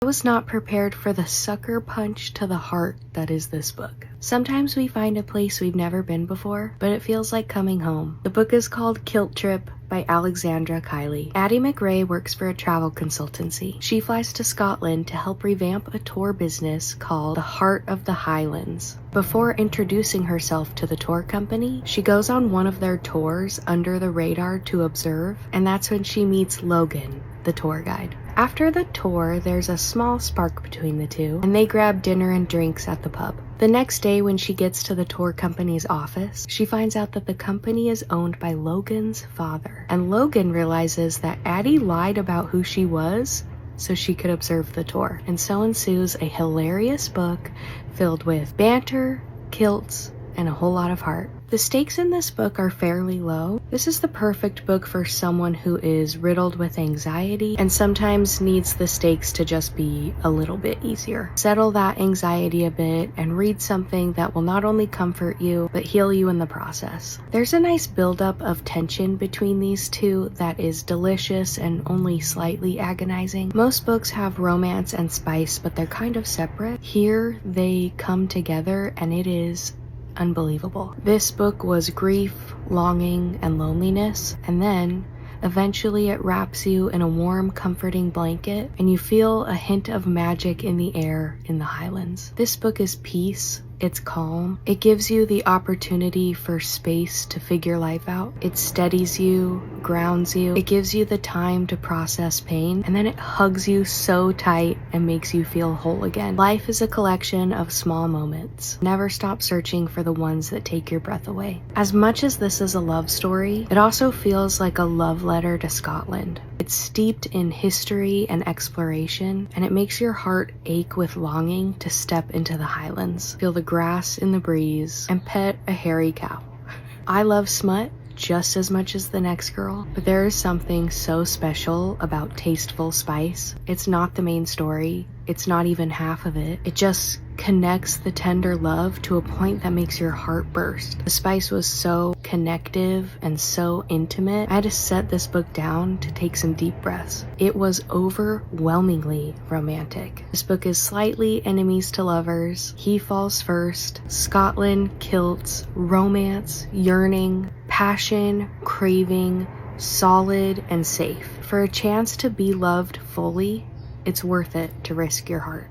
I was not prepared for the sucker punch to the heart that is this book. Sometimes we find a place we've never been before, but it feels like coming home. The book is called Kilt Trip by Alexandra Kiley. Addie McRae works for a travel consultancy. She flies to Scotland to help revamp a tour business called The Heart of the Highlands. Before introducing herself to the tour company, she goes on one of their tours under the radar to observe, and that's when she meets Logan, the tour guide. After the tour, there's a small spark between the two, and they grab dinner and drinks at the pub. The next day, when she gets to the tour company's office, she finds out that the company is owned by Logan's father. And Logan realizes that Addie lied about who she was so she could observe the tour. And so ensues a hilarious book filled with banter, kilts, and a whole lot of heart. The stakes in this book are fairly low. This is the perfect book for someone who is riddled with anxiety and sometimes needs the stakes to just be a little bit easier. Settle that anxiety a bit and read something that will not only comfort you, but heal you in the process. There's a nice buildup of tension between these two that is delicious and only slightly agonizing. Most books have romance and spice, but they're kind of separate. Here, they come together and it is unbelievable. This book was grief, longing, and loneliness, and then eventually it wraps you in a warm, comforting blanket, and you feel a hint of magic in the air in the Highlands. This book is peace. It's calm. It gives you the opportunity for space to figure life out. It steadies you, grounds you. It gives you the time to process pain, and then it hugs you so tight and makes you feel whole again. Life is a collection of small moments. Never stop searching for the ones that take your breath away. As much as this is a love story, it also feels like a love letter to Scotland. It's steeped in history and exploration, and it makes your heart ache with longing to step into the Highlands, feel the grass in the breeze, and pet a hairy cow. I love smut just as much as the next girl, but there is something so special about tasteful spice. It's not the main story. It's not even half of it. It just connects the tender love to a point that makes your heart burst. The spice was so connective and so intimate. I had to set this book down to take some deep breaths. It was overwhelmingly romantic. This book is slightly enemies to lovers, he falls first, Scotland, kilts, romance, yearning, passion, craving, solid, and safe. For a chance to be loved fully, it's worth it to risk your heart.